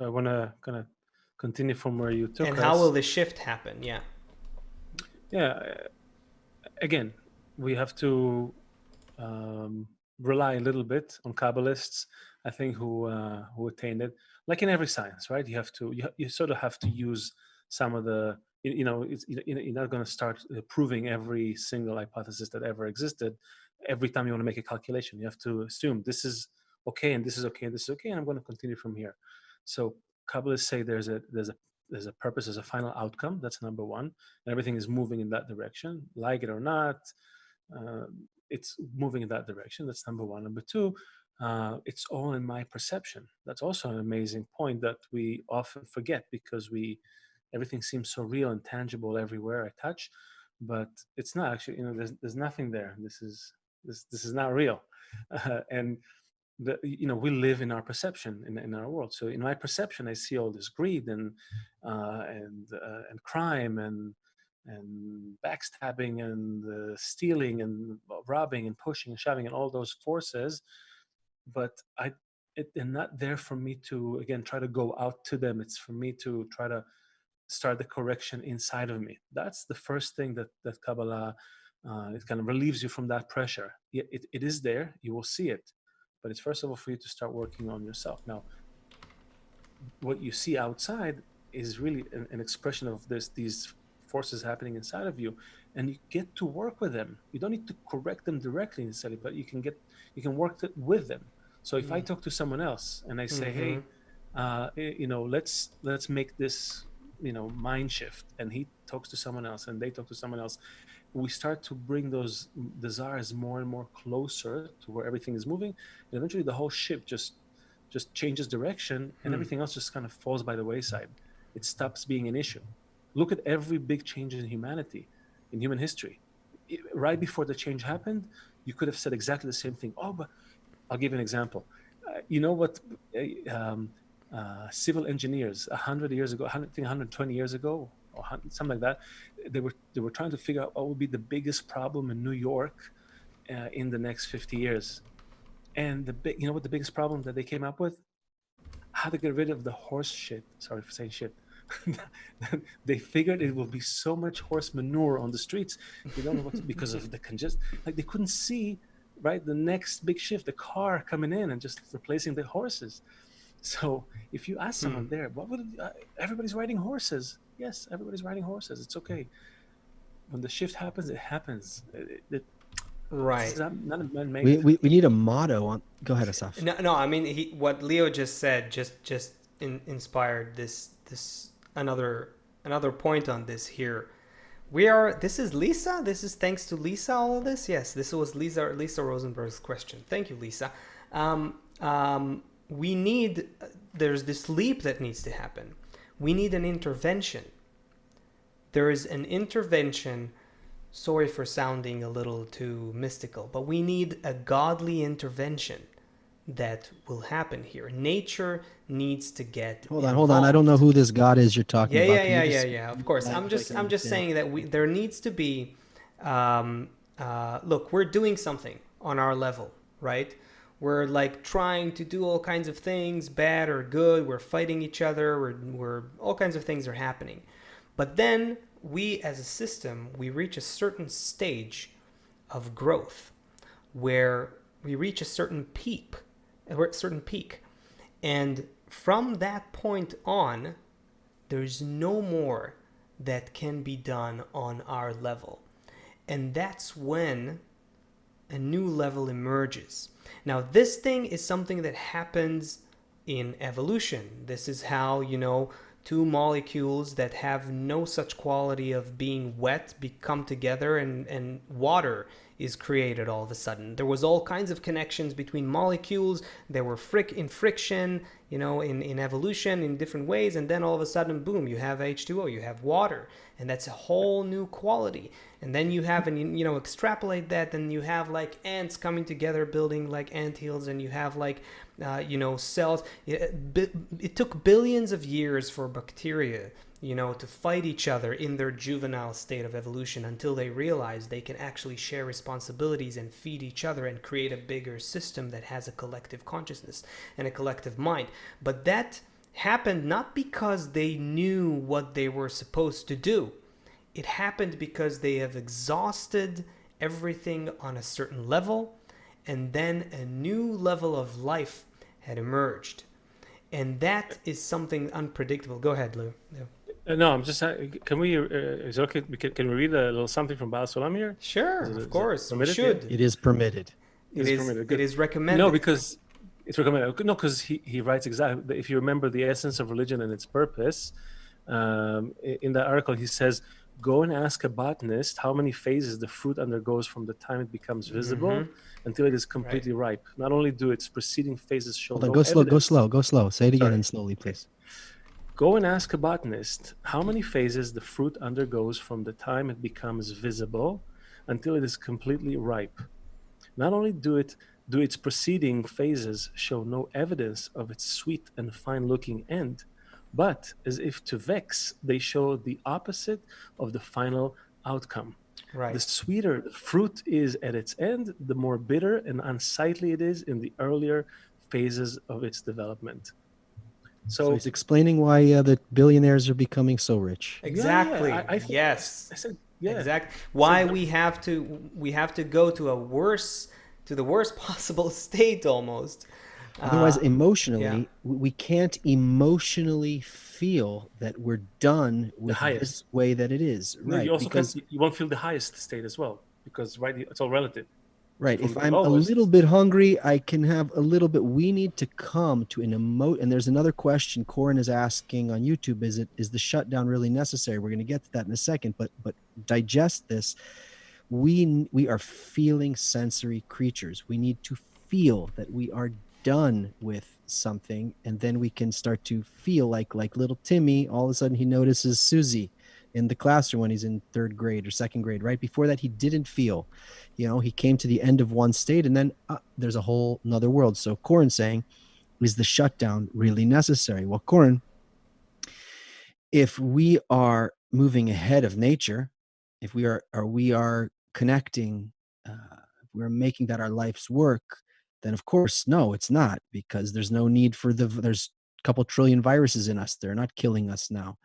I want to kind of continue from where you took And us. how will the shift happen? Yeah. Yeah. Again, we have to rely a little bit on Kabbalists, I think, who attained it. Like in every science, right? You sort of have to use some of the, you're not going to start proving every single hypothesis that ever existed. Every time you want to make a calculation, you have to assume this is okay, and this is okay, and this is okay, and I'm going to continue from here. So Kabbalists say there's a purpose, there's a final outcome. That's number one, and everything is moving in that direction, like it or not. Uh, it's moving in that direction. That's number one. Number two, it's all in my perception. That's also an amazing point that we often forget, because everything seems so real and tangible everywhere I touch, but it's not actually. There's nothing there. This is not real, and we live in our perception, in our world. So in my perception, I see all this greed and crime and backstabbing and stealing and robbing and pushing and shoving and all those forces. But they're not there for me to, again, try to go out to them. It's for me to try to start the correction inside of me. That's the first thing that Kabbalah, it kind of relieves you from that pressure. It is there, you will see it, but it's first of all for you to start working on yourself. Now, what you see outside is really an expression of these forces happening inside of you, and you get to work with them. You don't need to correct them directly necessarily, but you can work with them. So if I talk to someone else and I say, Mm-hmm. hey, let's make this mind shift, and he talks to someone else and they talk to someone else, we start to bring those desires more and more closer to where everything is moving, and eventually the whole ship just changes direction, and everything else just kind of falls by the wayside. It stops being an issue. Look at every big change in humanity, in human history. Right before the change happened, you could have said exactly the same thing. Oh, but I'll give you an example. You know what? Civil engineers 100 years ago, I think 120 years ago, or something like that, they were trying to figure out what would be the biggest problem in New York in the next 50 years. And you know what the biggest problem that they came up with? How to get rid of the horse shit. Sorry for saying shit. They figured it will be so much horse manure on the streets. You don't know what because of the congestion. Like they couldn't see, right, the next big shift, the car coming in and just replacing the horses. So if you ask someone there, what would everybody's riding horses? Yes, everybody's riding horses. It's okay. when the shift happens, it happens. This Right. is not a man-made. We need a motto on. Go ahead, Asaf. No. I mean, what Leo just said just inspired this another point on this here. This is Lisa. This is thanks to Lisa. All of this. Yes, this was Lisa Rosenberg's question. Thank you, Lisa. We need. There's this leap that needs to happen. We need an intervention. There is an intervention. Sorry for sounding a little too mystical, but we need a godly intervention that will happen here. Nature needs to get Hold on. I don't know who this God is you're talking about. Yeah. Of course, I'm just saying that there needs to be. Look, we're doing something on our level, right? We're like trying to do all kinds of things, bad or good. We're fighting each other. We're all kinds of things are happening, but then we, as a system, we reach a certain stage of growth where we reach a certain peak. And from that point on, there's no more that can be done on our level. And that's when a new level emerges. Now, this thing is something that happens in evolution. This is how, two molecules that have no such quality of being wet come together and water is created all of a sudden. There was all kinds of connections between molecules. There were friction, in evolution in different ways. And then all of a sudden, boom, you have H2O, you have water. And that's a whole new quality. And then you have, extrapolate that, and you have like ants coming together, building like anthills, and you have like, cells. It took billions of years for bacteria, to fight each other in their juvenile state of evolution until they realize they can actually share responsibilities and feed each other and create a bigger system that has a collective consciousness and a collective mind. But that happened not because they knew what they were supposed to do. It happened because they have exhausted everything on a certain level, and then a new level of life had emerged. And that is something unpredictable. Go ahead, Lou. Yeah. No, I'm just. Can we? Is it okay? Can we read a little something from Baal Sulam here? Sure, of course. We should. It is permitted. It is recommended. No, because it's recommended. No, because he writes exactly. If you remember the essence of religion and its purpose, in that article he says, "Go and ask a botanist how many phases the fruit undergoes from the time it becomes visible until it is completely ripe. Not only do its preceding phases show Hold on, no go evidence." slow. Say it again and slowly, please. Go and ask a botanist how many phases the fruit undergoes from the time it becomes visible until it is completely ripe. Not only do its preceding phases show no evidence of its sweet and fine-looking end, but as if to vex, they show the opposite of the final outcome. Right. The sweeter the fruit is at its end, the more bitter and unsightly it is in the earlier phases of its development. So he's explaining why the billionaires are becoming so rich. Exactly. Yes. I said, yeah. Exactly. Why we have to go to the worst possible state almost. Otherwise, emotionally, we can't emotionally feel that we're done with this way that it is. No, right? You also you won't feel the highest state as well because it's all relative. Right. If I'm a little bit hungry, I can have a little bit. We need to come to an And there's another question Corin is asking on YouTube. Is the shutdown really necessary? We're going to get to that in a second, but digest this. We are feeling sensory creatures. We need to feel that we are done with something, and then we can start to feel like little Timmy. All of a sudden he notices Susie in the classroom when he's in third grade or second grade. Right before that, he didn't feel. He came to the end of one state, and then there's a whole nother world. So Corin's saying, is the shutdown really necessary? Well, Corin, if we are moving ahead of nature, if we are connecting, we're making that our life's work, then of course, no, it's not, because there's no need for there's a couple trillion viruses in us. They're not killing us now.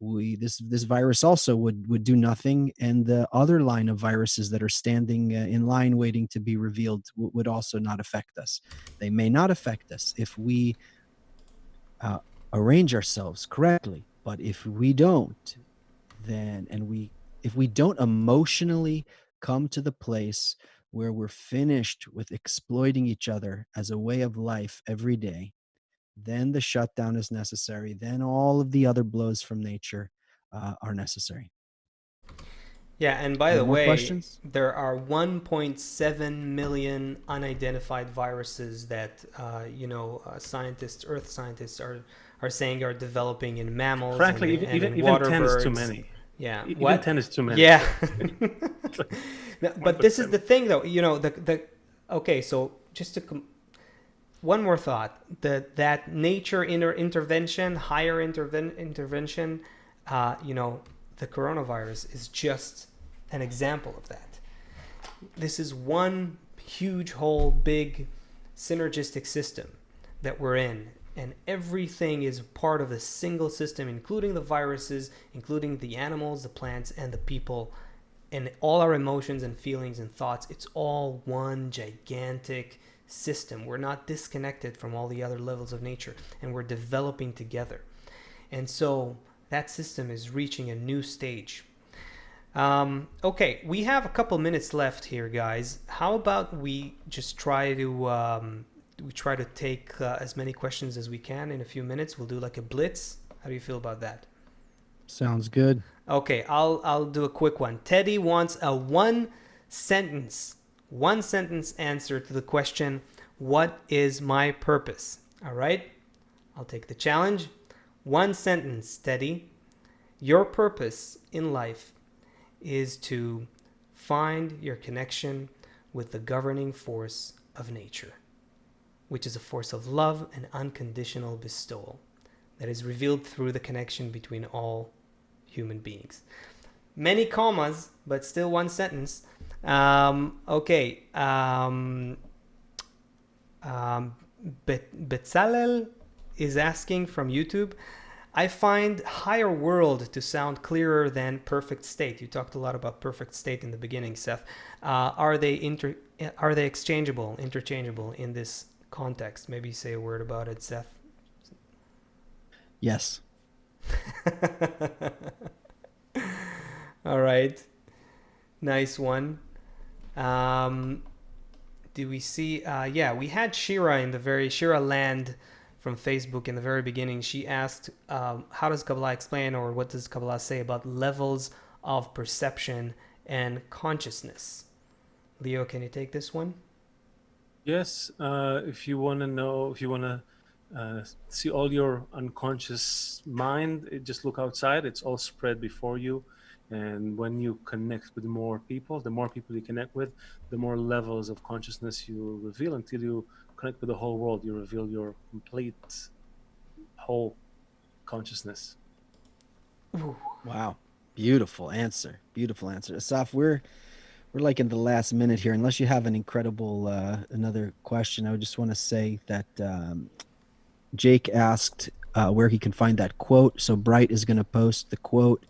This virus also would do nothing, and the other line of viruses that are standing in line waiting to be revealed would also not affect us. They may not affect us if we arrange ourselves correctly, but if we don't, then if we don't emotionally come to the place where we're finished with exploiting each other as a way of life every day, then the shutdown is necessary. Then all of the other blows from nature are necessary. Yeah, and by Any the more way, questions? there are 1.7 million unidentified viruses that scientists, Earth scientists, are saying are developing in mammals Frankly, and in even water 10 is too birds. many. Yeah, Even what? 10 is too many. Yeah. It's like But this is 1.7. the thing, though. Okay. So just one more thought: that nature intervention, higher intervention, the coronavirus is just an example of that. This is one huge, whole, big, synergistic system that we're in, and everything is part of a single system, including the viruses, including the animals, the plants, and the people, and all our emotions and feelings and thoughts. It's all one gigantic system. We're not disconnected from all the other levels of nature, and we're developing together. And so that system is reaching a new stage. Okay, we have a couple minutes left here, guys. How about we just try to take as many questions as we can in a few minutes? We'll do like a blitz. How do you feel about that? Sounds good. Okay, I'll do a quick one. Teddy wants a one sentence answer to the question, what is my purpose? All right? I'll take the challenge. One sentence, Teddy. Your purpose in life is to find your connection with the governing force of nature, which is a force of love and unconditional bestowal that is revealed through the connection between all human beings. Many commas, but still one sentence. Okay. Betzalel is asking from YouTube, I find higher world to sound clearer than perfect state. You talked a lot about perfect state in the beginning, Seth. Are they interchangeable in this context? Maybe say a word about it, Seth. Yes. All right. Nice one. Do we see? Yeah, we had Shira Land from Facebook in the very beginning. She asked, how does Kabbalah explain, or what does Kabbalah say about levels of perception and consciousness? Leo, can you take this one? Yes, if you want to see all your unconscious mind, just look outside. It's all spread before you. And when you connect with more people, the more people you connect with, the more levels of consciousness you reveal until you connect with the whole world. You reveal your complete whole consciousness. Ooh. Wow. Beautiful answer. Beautiful answer. Asaf, we're like in the last minute here. Unless you have an incredible another question, I would just want to say that Jake asked where he can find that quote. So Bright is going to post the quote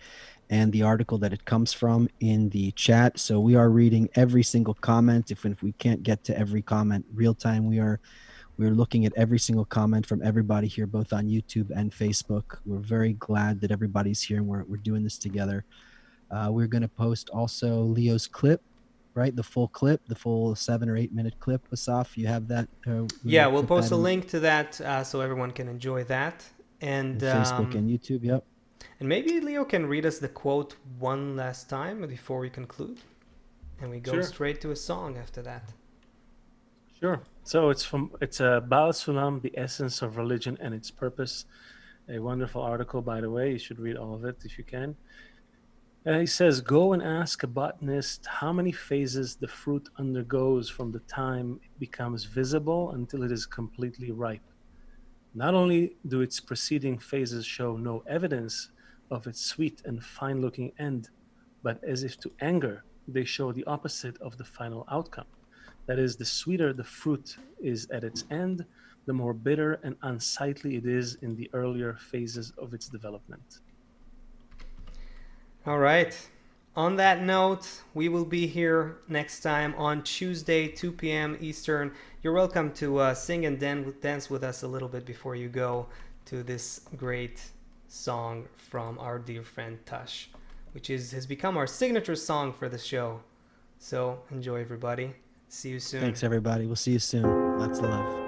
and the article that it comes from in the chat. So we are reading every single comment. If we can't get to every comment real time, we're looking at every single comment from everybody here, both on YouTube and Facebook. We're very glad that everybody's here and we're doing this together. We're going to post also Leo's clip, right? The full clip, the full 7 or 8 minute clip. Asaf, you have that? Yeah, we'll post a link to that so everyone can enjoy that. And Facebook and YouTube, yep. And maybe Leo can read us the quote one last time before we conclude. And we go straight to a song after that. Sure. So it's Baal Sulam, The Essence of Religion and Its Purpose. A wonderful article, by the way. You should read all of it if you can. He says, go and ask a botanist how many phases the fruit undergoes from the time it becomes visible until it is completely ripe. Not only do its preceding phases show no evidence of its sweet and fine-looking end, but as if to anger, they show the opposite of the final outcome. That is, the sweeter the fruit is at its end, the more bitter and unsightly it is in the earlier phases of its development. All right. On that note, we will be here next time on Tuesday, 2 p.m. Eastern. You're welcome to sing and dance with us a little bit before you go to this great song from our dear friend Tash. which has become our signature song for the show. So enjoy, everybody. See you soon. Thanks, everybody. We'll see you soon. Lots of love.